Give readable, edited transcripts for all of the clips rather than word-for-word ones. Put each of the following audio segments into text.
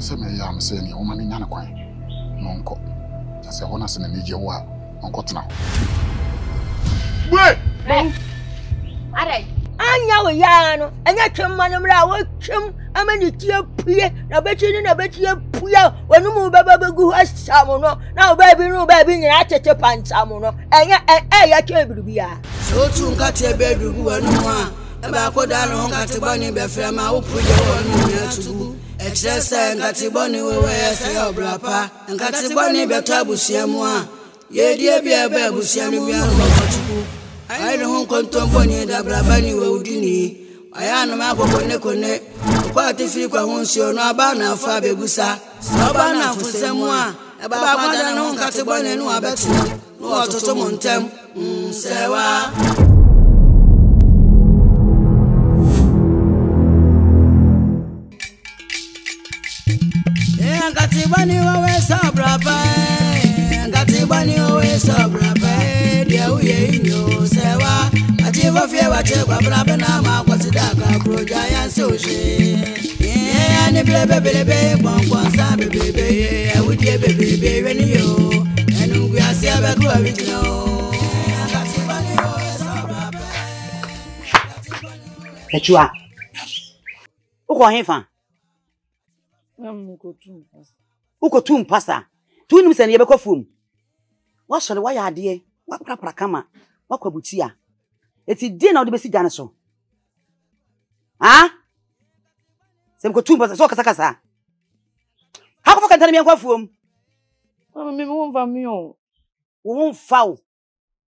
Say me ya am say ni o ma ni nya na kwan. No nko. Say ho na se na ni je wo a nko tena. Wait. Arai. Anya wo ya no. Anya twem manomra wo twem amani tie pue na bechi na bechi pue wonu mu baba begu asam no. Na ba bi no ba bi nyina tete pansam no. Enya ya twe biribia. So tu nkate bedugu wonu a. Eba koda no nkate boni be frɛ ma wo puje wonu na tugu. Exercise nkate boni wo we se obrapa. Nkate boni be to abusia mu a. Ye die bia ba abusia no bia no tugu. Ai no konton boni da brabani we udini. Aya no ma kone kwa tifi kwa hunsio no aba na fa begusa. So ba na fusemu a. Eba koda no nkate boni no abetu. No ototo montem. Sewa. Ngatibani we sobrapa ngatibani we sobrapa dia uye inyo sewa ativo fie wache kwa braba na ma kwatidaka proja ya soje ani blebe bon sa bebe awudie bebe weni yo enu gwa se abeku original ngatibani we sobrapa Echua uko hefa uko tu mpasa tu nim se ne yebekwa fom wa sore wa yaade wa prapra kama wa kwabutia eti die na wo de besi gane so ha se mko tu mpasa so kasa ha ko fakanta me yankwa fom mama me won va mi o wo mfa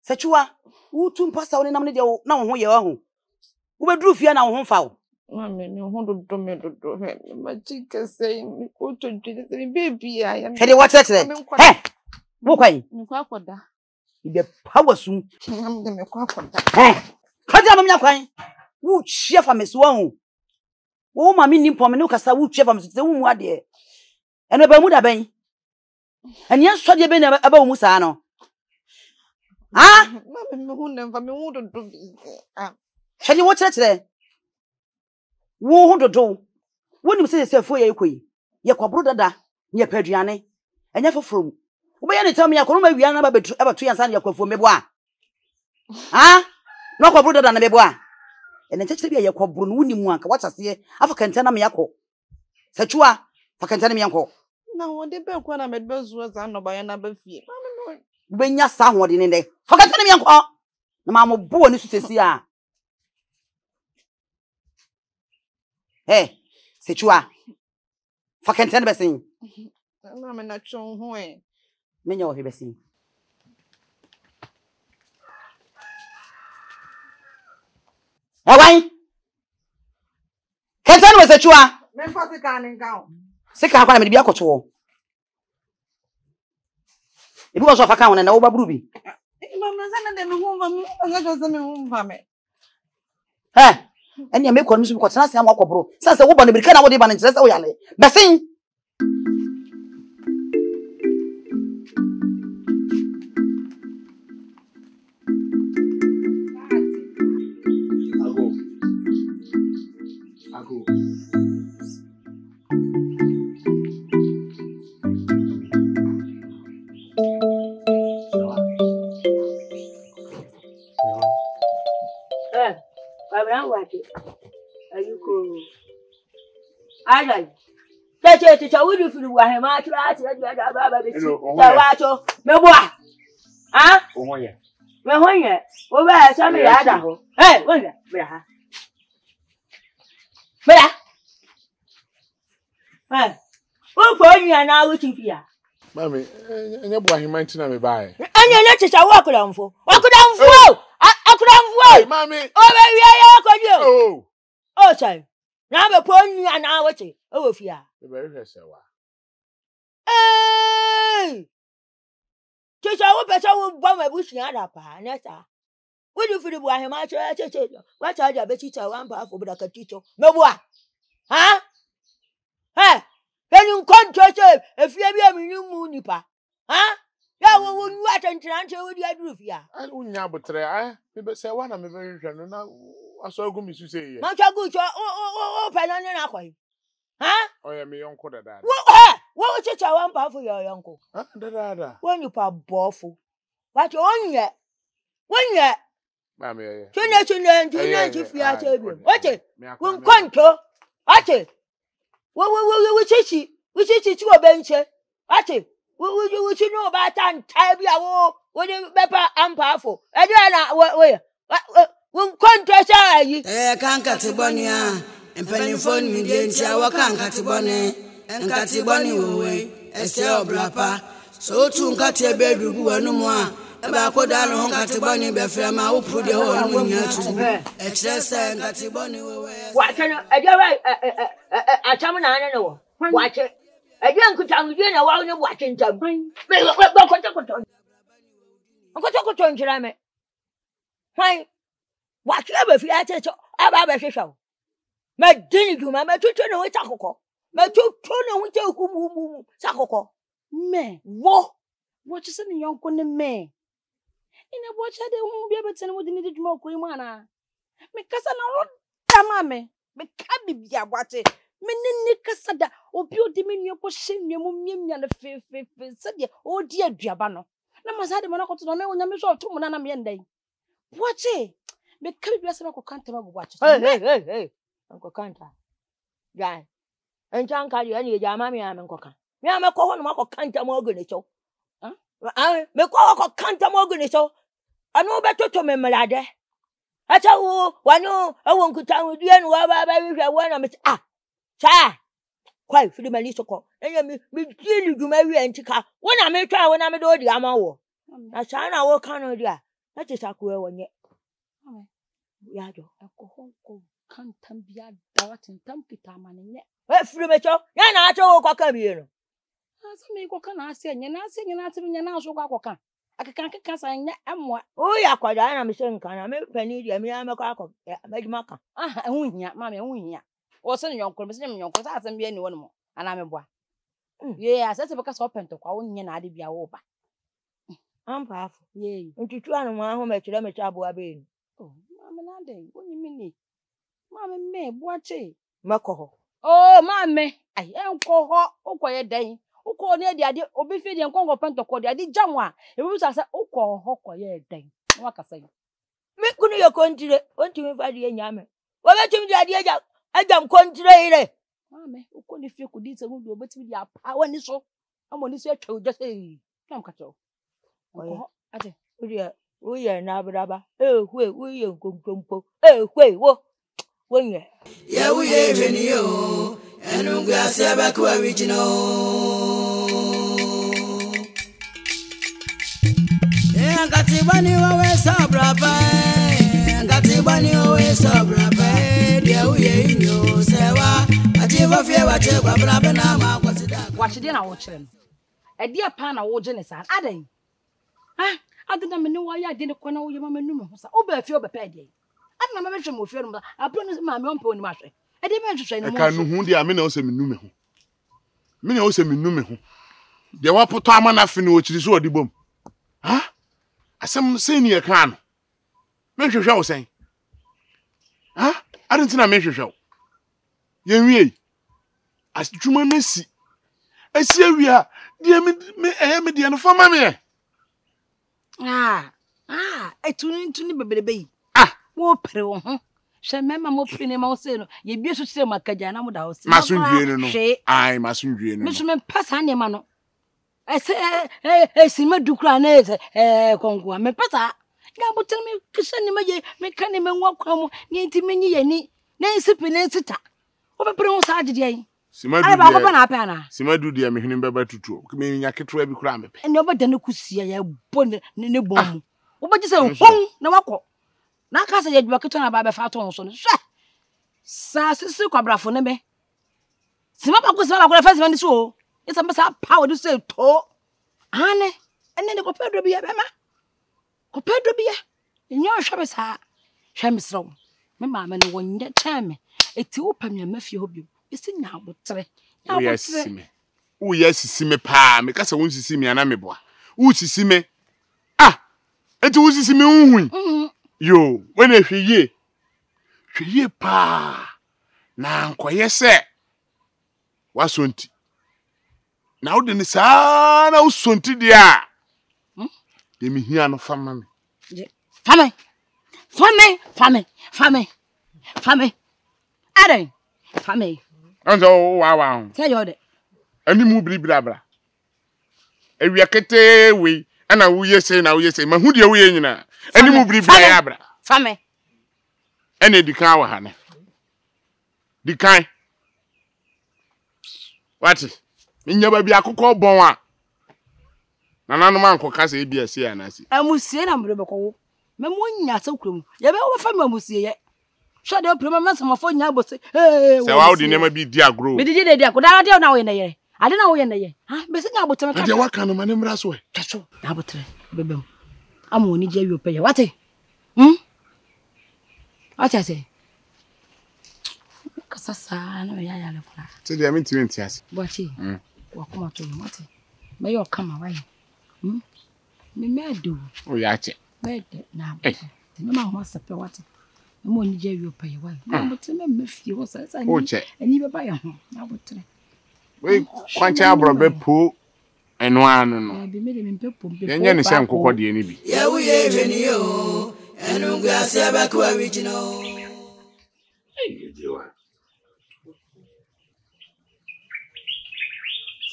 se chua wo tu mpasa wo ne nam ne de na wo ho ye ho wo beduru fia na wo ho mfa mama me ho do me ma chika say mi ko to dide me baby ya Hede what say eh wo kwai mi kwa koda ibe power sum am de me kwa koda eh kaja mamnya kwan wo hye fa meso ho wo ma mi nimpo me ne kasa wo hye fa meso te wo mu ade eno ba mu da ben eni anso de be na aba wo mu saa no ha mama me hu nem fa me hu do bi ah hye wo kire wo hu dodo wonim se fo ye koyi ye kwabro dada ye paduane enya foforo wo be ye ne tam ya kono ma wia na ba betu abatu yansa na ye kwafo mebo a ha no kwabro dada na mebo a ene chechire bia ye kwabro no wonim anka wachase afa kanta na me yakọ sachua fa kanta na me yanko na wo de be kwa na me be zuwa za no ba ya na ba fie mama no be nya sa ho de ne de fa kanta na me yanko na ma mo bo ni susesi a eh sechua fa kanta na besin mama na chon ho menya wo besin awai kanta na sechua me fa se ka ni nka o se ka kwa na me bia koto ebi wo so fa kan wona na wo baburu bi mama za na de me ho va me nga jo se me ho va me eni ame ko nso ko tena se am akobro sanse wo ba ne birika na wo de ba ne nkyerese wo yale besin Ago. Ayuko. Ai. Tete wudu firu wa he ma tira da baba be ti. Ta wa cho. Me bo a. Ha? O ye. Me ho ye. Wo ba so me ya da ho. Wo ye. Bra ha. Bra. Wo ko nya na wo ti fia. Mami, enye bo ahiman tina me bae. Anya na tete wa akudamfo. Akudamfo. Akudamfo. Mami. O be wi ya akodi o. Oh. Oh, chai. Na be po nya na wote. E wo fia. E be hwese wa. Eh! Teacher wo pesa wo ba ma bushi ada pa na sa. Wo du firi bu ahema che. Wa cha ja be teacher wan pa afo bra ka teacher. Me bo a. Ha? Beni nkonto che efia bi aminu mu nipa. Ha? Ya wo nyu atentra nche wo di aduru fia. Ai unya botre me be se wa na me be hwehwe no na aso agu mi su se ye. Ma cha gu cho o pe na kwai. Ha? Oh, yeah, me uncle that. What was your one for your uncle? Dada. When you pa bawful. What on yet? When yet? Mammy. If you are children. What it? When conto? What it? Which is it to a bench? What it? What you know about and type your what you pepper and powerful? I don't know where. When conto say, can't cut a bonny, and penny phone me, I can't cut a bonny, and cut a bonny away, a cell blapper. So to cut a bedroom, no more. About go down home cut a bonny, Beframa, who put your own wing to excess and cut a bonny away. What can I tell me? I know. Watch it. I didn't tell you know while you're watching them. Why? Watch ever if you had it about a show. My dinner, you mamma, to turn away Taco. My two turn away to Saco. Me. What is in young con me? In a watch, I won't be able to know what you need more cream. Because I know, mammy, but can't be watch it. Menikasada, or beauty minion question your mummy and the faith, said ye, oh dear Giabano. Now must have the monocle to know when I'm sure 2 months. Watch it. But can you ask Uncle Canter watch? Hey, Uncle Canter. Yeah. And John Carly, any Yamami, I'm Uncle Canter. I'm a call on Uncle Canter Morgan. I may call Uncle Canter Morgan. I know better to me, my lad. I tell you, one, I won't go down with you and whatever I miss. Cha! Quite for the Malisoko. And me dearly do marry and Chica. When I may try when I'm a door, the Amao. I shall not walk on dear. That is a queer one yet. Yado, a cohonco can't be a dart and tampita man yet. Well, Frimecho, you're not all cockabino. As I may go can I say, you're not singing out of your now so cocker. I can't cast I am what. Oh, yeah, quite I'm saying, can I make penny? I mean, I'm a cocker. I made Maka. I win ya, mammy, I win ya. Or send your conversation, your cause and be anyone more, and I'm a boy. Yes, that's because open to call me and I did be over. I'm powerful, yea, and to try on my home at your Abu. Oh, Mamma, what you mean? Mamma, me, watch it. Mako. Oh, mamma, I am call her, oh, quiet day. Oh, call near the idea, or be feeding Congo Pentacle, the idea, Jamwa. It was as a oh, call her quiet day. What I say? Make good your country, want to invite the young. What about him, the idea? I don't contrary. Mamma, who could if you could eat a good but with your power and so. I'm on this way to just say, come, Cato. Oh, I think we are now, Brabba. Oh, we are going. Oh, wait, what? When you? Yeah, we have any you, and we are Sabac original. Yeah, got the bunny always so brava. Got the bunny always so brava. Yeah, we are in you, Sarah. I give a fear what you're grabbing now. What's it? Watch it in our children. A dear pan of old Genesis, are they? Ah, I didn't know why I didn't know your mamma knew. Oh, but if you're a paddy. I don't mention more film. I promise my own pony master. I didn't mention. I can't know who the Amina also knew. Many also knew me. They were put time on nothing which is what the boom. Huh? As some senior can. Mention shall say. Huh? I didn't know mention show. Ye, as Juma Messi. I see we are, dear me, dear, for mammy. I tune into the baby. More pro, huh? Shall Mamma more pretty mouse, ye be to say my Cajana without Masun, I mustn't dream. Mr. Pass Handy Mano. I say, I see my Ducranes, Congo, me pata. Now, tell me, Kissan, make any man walk home, near many any, Nancy Penensita. Over Pronounced Saturday. Simadu, dear, me him better to talk. Meaning I can't try to cram it. And nobody could see a bone in the bomb. What you say, home, no walk. Now, Casa, you bucket on about the fat on son. Sassy Sucabra for me. Simapa was all our first one is all. It's a massa power to say, tall. Anne, and then the Copedro be a Bema. Copedro be a in your shop is her. Shamsrow. My mamma, when you tell me, it's open your Matthew. It's now, but three. Oh, yes, see me. Oh, yes, see me, pa, because I want to see me an amebo. Who see me? Ah, and to see me. Yo, when if ye, pa. Now, quiet, sir. wasonti na wode ne saa na usonti dia de me hia no fama me fame adan fame anzo wa tell you de ani mu bribra ewia kete we ana wo yese na wo yese ma hu de wo ye nyina ani mu bribra ya bra fame ene dikan wa hane dikan wati minya ba bi akokọ bon a nanu man ko kasa e bi ase anasi amusie na mbre bekowo memo nya sakurum ye be wo fa mamusie ye hwa de prema masamafo nya bose se wa odi nema bi di agro me di akoda de na wo ye na ye ade na wo ye na ye ha be se nya botem ka de waka no mane mra so e tacho na botre bebem amoni je wi opeye wate acha se kasasa na ya le fura se de aminti wenti ase bochi wakoma to wate me yo kama wai me medo o ya che mede na botre me ma ho sape wate mo ni je wi opeye wai na botre me fie wo sa o che ani be ba ya ho na botre we kwancha abro be po eno anu no bi me de me pepo yenye ne se nkokọ de ni bi ya wo ye hwani yo enu gwa se ba ko original Jewa.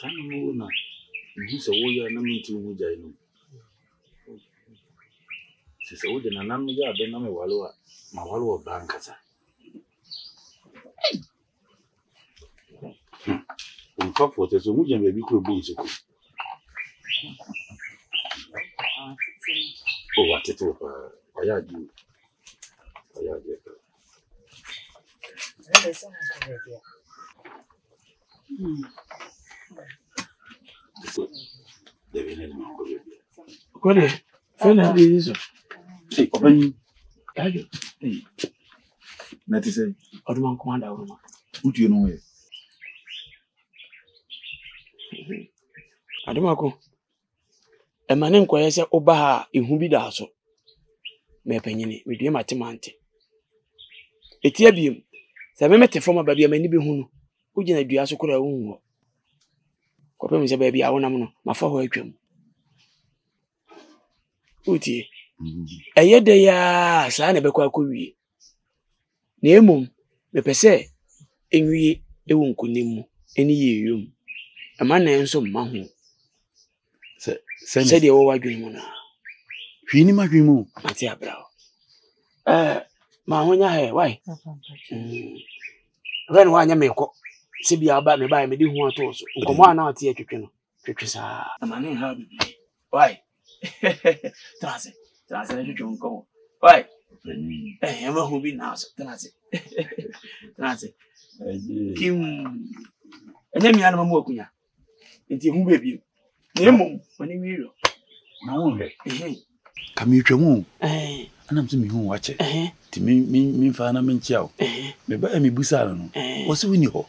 Sana muona. Nisa woya na minti umuja ino. Sisa woja na namni ja be na me walwa. Ma walwa banka sa. Unfafu teso muja mbebi ko bi iso. O wateto pa ayaji. Ayaji. Kwale, fena hizo. Open. Ayo. Nati say, Oduma komanda uruma. who do you know here? Aduma ko. Emane nkoye se oba ha ehu bi da so. Me panyini, me due matemante. Etia biem. Se me mete forma ba bia mani bi hu no. Ugina dua so kora hu ho. Kopem se ba bia wonam no, mafa ho atwam. Uti. Eyede ya sa na bekwa akọwie. Na emom me pese enwie ewu nkonim mu eni ye yom. Ama na enso mma ho. Se de wo wadwene mu na. Hwini ma hwimu. Ati abra. Ma honya he, why? Ven wa nya meko. Se bia ba me ba me di hu ato so. Nkomo ana ati atwetwe no. Twetwe sa. Ama ne ha bibi. Why? Trase na twetwe nkomo. Why? Ema hu bi na so. Trase. Kim. Enya mi ana mamu akunya. Nti hu bebi. Na emom wani wiro. Na wo he. Kami twemu. Anam se mi hu wache. Ti mi fa na menchia o. Me ba mi busa no. Wo se wini ho.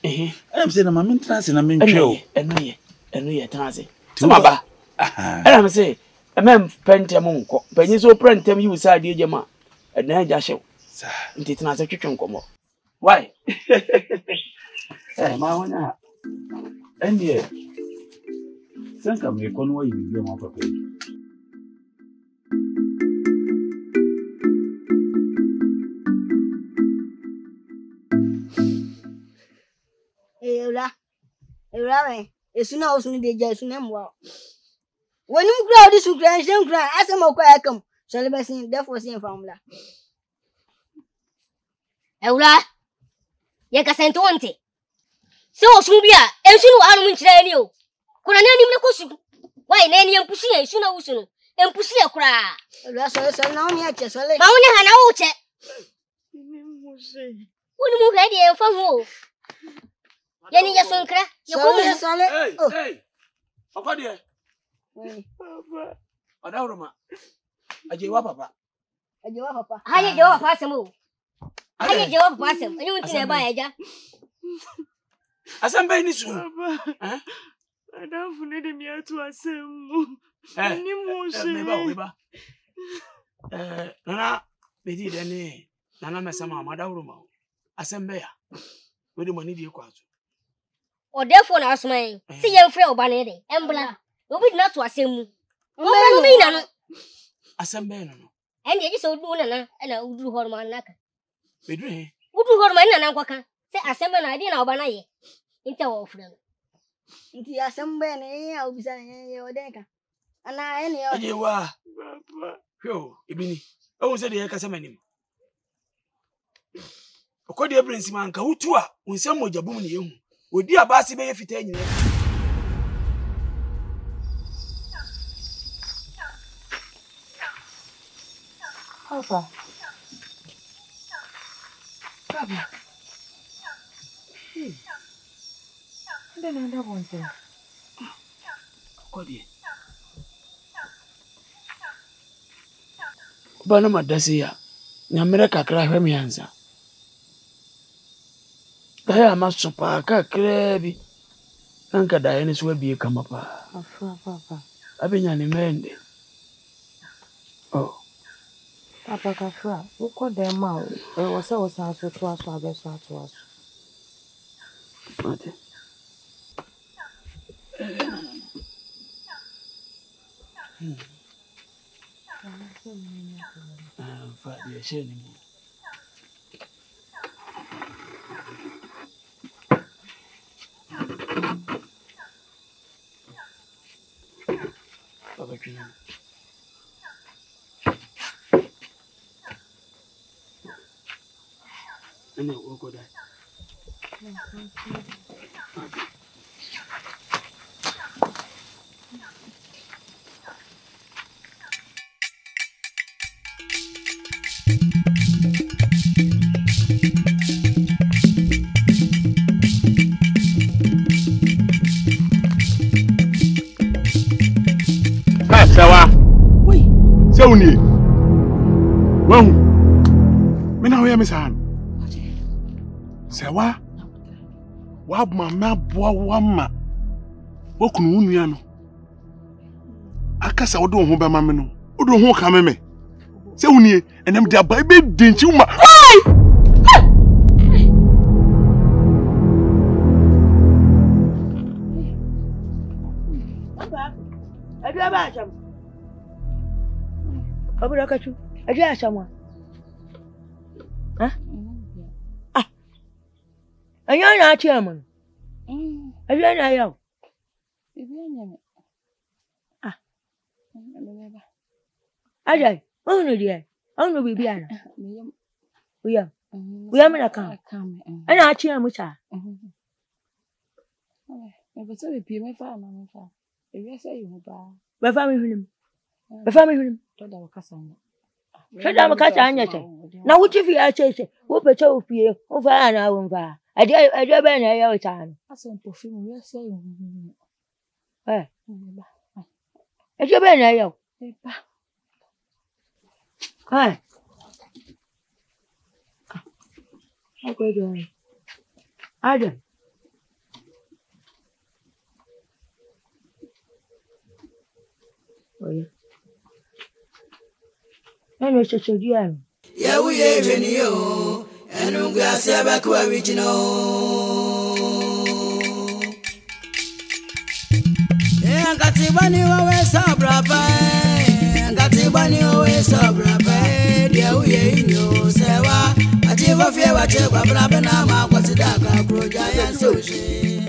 Anam se na ma mentrase na mentwe o. Eno ye trase. Tuma ba. Anam se emem pentem nko. Panyi so pentem yi usa de jema. Ena ja hyew. Sa. Nti trase twetwe nkomo. Why? Ma wonya. Endie. Sanka me kono wa yibi ma papa. Eura we esuna osunu de ja esuna mwa wonim kura odi su kura nsem kura asem okwa yakam so le besin therefore sin famula Eura ye ka sento onte se osunu bia esunu wa hanu nkyira ni o kura na nim ne kosu why na ni empusi ya esuna usunu empusi ya kura Eura so na oni ache so le ma woni ha na wo che woni mu hwe de emfa hu Yani ya sonkra, ya komu sole. Hey. Papa de. Papa. Ada uruma. Ajewa papa. Haye jawa papa semu. Haye jawa papa semu. Ani unti na ba ya ja. Asem ba ni su. Ada fune de mi atu asemu. Ni mu se. Me ba. Nana bedi de ni. Nana mesama amada uruma. Asem ba ya. We de mani die kwazo. or therefore na asman. See your friend Banede, Embla. Nobody not to assume. No, mean, Assemble no. and you so do na and I would do hormone naka. We do he. Would do hormone and Anquaka. Say assemble idea now banaye. Into of them. Nti asembe na ya obisa ya odeka. Ana ene ya. Aye wa. Yo, ibini. O se de kasa manim. Okodi ebrensi man ka wutu a, unsem mojabum ne yehu. Odi abase be yefita nyina. Papa. Papa. Then another one thing. Okodi. Bana madasi ya. Nyamere kakra hwemi anza. Daya masopa kakra bi. Nanka daya ni suwe biye kama pa. Afra papa. Abinya ni mende. Oh. Papa kafra. Uko dema o. Wasa aso to aso abeso ato aso. Mate. Fadi ya sheni mu. Baba kina. Ene uko dai. Sawa. Oui. C'est où ni? Wow. Maintenant oui, mais ça. Sawa. Wa mama boa wama. Wo kunu unu ya no. Aka sa wo do ho ba mame no. Wo do ho ka meme. C'est où ni? Enem dia ba be denchi uma. Abura kachu. Aje ashamwa. Ha? Ah. Anya na achi amun. Aje na yawo. Ibi anya. Ah. Aje, onu dia. Onu bibi ana. Uya. Uya me na kan. Ana achi amu cha. Me so be pie me fa na me fa. Ewi ase yi ho ba. Be fa me hwinim. Be fa me hwinim. Toda wakasa nya. Toda makasa anya che. Na wuchi fi a che che. Wo pe che wo fie. Wo fa na wo mfa. Aje be na ya o cha no. Aso mpo fi mu ase yi ho. Ba. Aje be na ya o. Ba. Ako do. Ada. Oye. Eno chochodia. Ya uye jeni yo, enu gase ba kwa wichino. Ngati bani wawe sabra pa, ngati bani wawe sabra pa, dia uye inyo sewa, ati va fie wa che kwa bla bena ma kwa sidaka proja ya soje.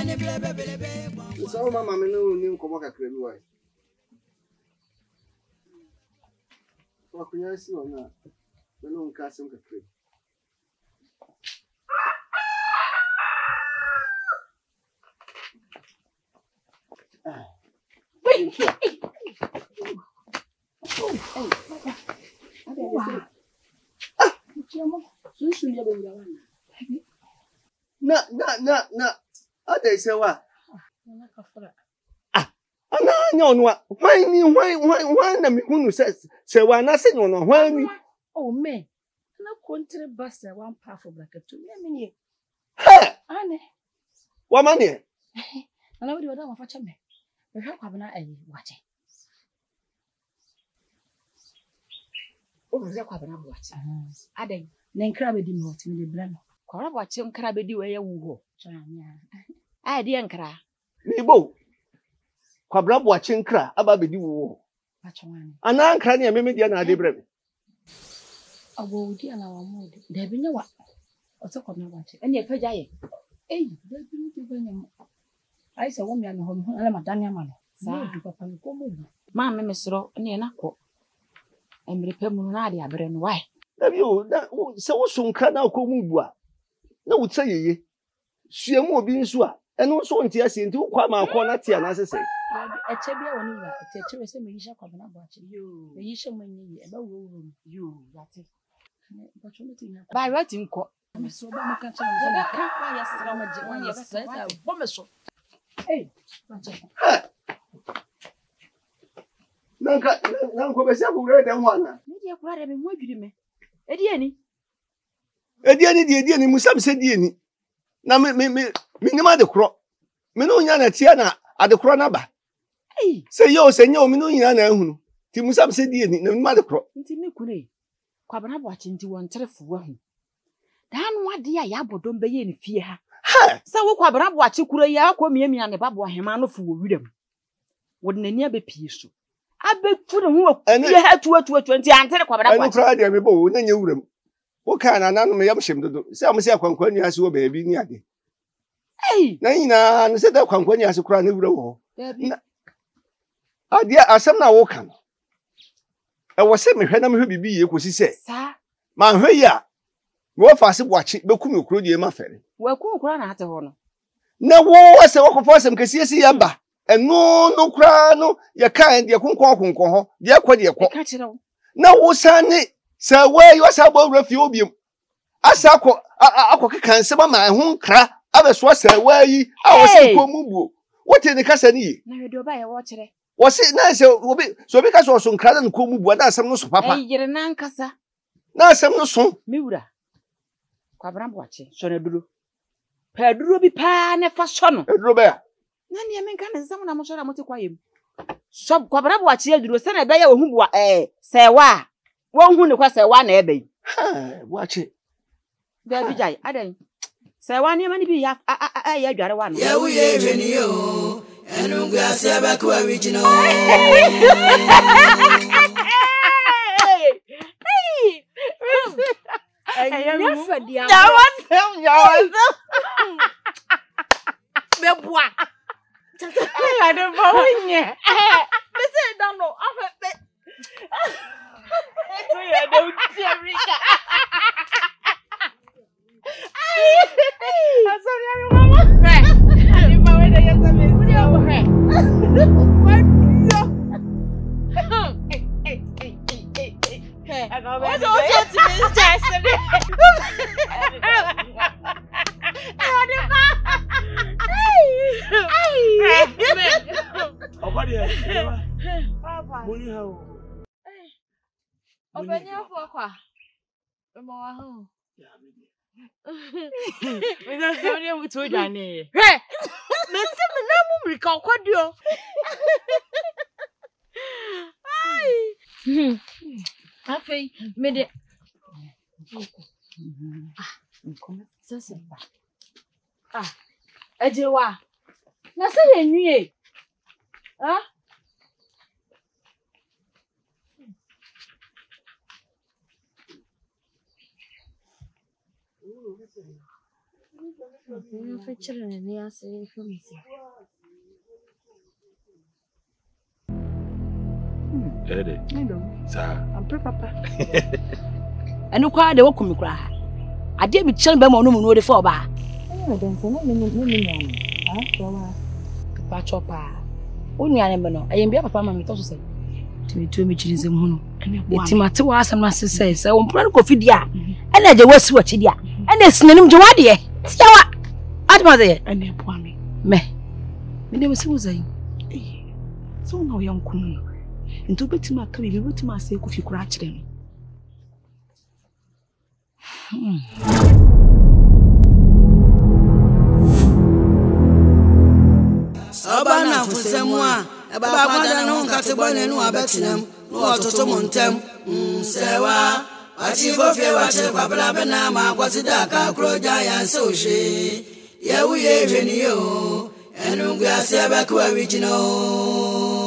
Ni blebe. So mama me no ni nkomo kakra bi wa. Wa kunya si ona. Me no nka asem kakra. Na. Ade se wa. Ana nya onwa. Hwan na me hunu se wa na se no hwan ni. Oh me. Na kontre basa one half of like to me me. Ha! Ane. Wa mane. Ana we do ma facha me. Me hwa kwabena ayi wache. O me hwa kwabena wache. Adan. Na nkra be di me hot me de bra no. Kwara bwache nkra bedi we ya wuho. Ah di nkra. Nibo. Kwabra bwache nkra aba bedi wo. Ana nkra ne me dia na ade brebe. Awo di ala wa mo de. Da bi nyawa. Oto kwabra bwache. Ene e faja ye. Da bi ni ti banya. Ai se wo mi ana ho ala madani ama no. Sa du papa ni ko mo. Ma me mesro ne na ko. Emre pemu na ade abre no why? Da bi o se wo so nkra na ko mu bua. Na wo tsa yeye. Sua mu obi nso a. Eno so nti ase nti wo kwa ma ko na tia na sese. Eche bia woni wa eche we se me yisha kwabra bwache. Yo. Me yisha manyi e ba wo wo. Yo, yate. Ba right nko. So ba maka cha mo na ka kwa ya sra ma je wan ya sra bo me so. Nanko be se akure de ho ana. Ni dia kura de me mo adwiri me. Ediani Ediani musam se dieni. Na me nyama de kro. Me no nya na tia na ade kro na ba. Se yo se nya o me no nya na ehunu. Ti musam se dieni na nyama de kro. Nti me kure. Kwabana bwache nti won terefu wa hu. Dan wade ya ya bodom be ye ne fie ha. Se wo kwabana bwache kura ya akwa miamia ne babo hema no fu wo wirem. Wo de nani abepie so. Abetu ne hu fie ha tuatu nti antere kwabana bwache. Anu kra de me bo na nya wirem. Wo ka na nanu me yabshem dodo. Se am se akwankwa ni ase wo baabi ni ade. Na nyina no se da kwankwa ni ase kura ne wura wo. Ade asem na wo ka no. E wo se me hwe na me hwe bibi ye kosi se. Sa. Ma hwe ya. Me wo fa se bwache bekum ekuro die ma fere. Wa kum kura na ate ho no. Na wo se wo kofo asem kesi esi ya ba. Eno no kura no ye kan de konkon ho. De akwa de ekwo. Ka kire wo. Na wo sane se we yo sa bo wura fi obiem. Asa akọ kekan se ma ho nkra abeso se we yi a wo se ko mu buo. What in the kasa ni? Na wedo ba ye wo kire. Was it nice? So because was on Cradan Kumu, and some no papa. You're an ancassa. Now some no son. Miura. Quabram watching, son of Dulu. Pedro be pan a fashion. Robert. Nanny, I mean, can someone I'm sure I'm to quiet. Sub Quabram watching, you send a bear who say why? One who was a one ebay. Watch it. There be jay, I don't say one year, be I got one. Yeah, we live in you. And we are Sabaku original. Ejewa. Na se ye nwie. Ah? Anu kwa de wokum kura ha. Ade bi chen be ma no mu no de for ba. Papa chopa. Onu ane be no. Ayem bia papa ma me to so se. Timi tu mi chiri zem hono. Etimate wa asam na se se wo mpra ko fidi a. Ena je wasi wa chidi a. Ena sinanim je wade ye. Tiawa. Atma ze. Ene po ame. Me ne wasi wo zai. So na wo yankun. Nto betima ka bi betima ase ko fi kura kire no. Abana fusemwa eba kwada no nkatebone no abetinam no ototo montem sewa Achivo fe wache kwa bena ma kwasida ka kroja ya soshi. Ye uye hweniyo. Enungu ya sebe kwa wijino.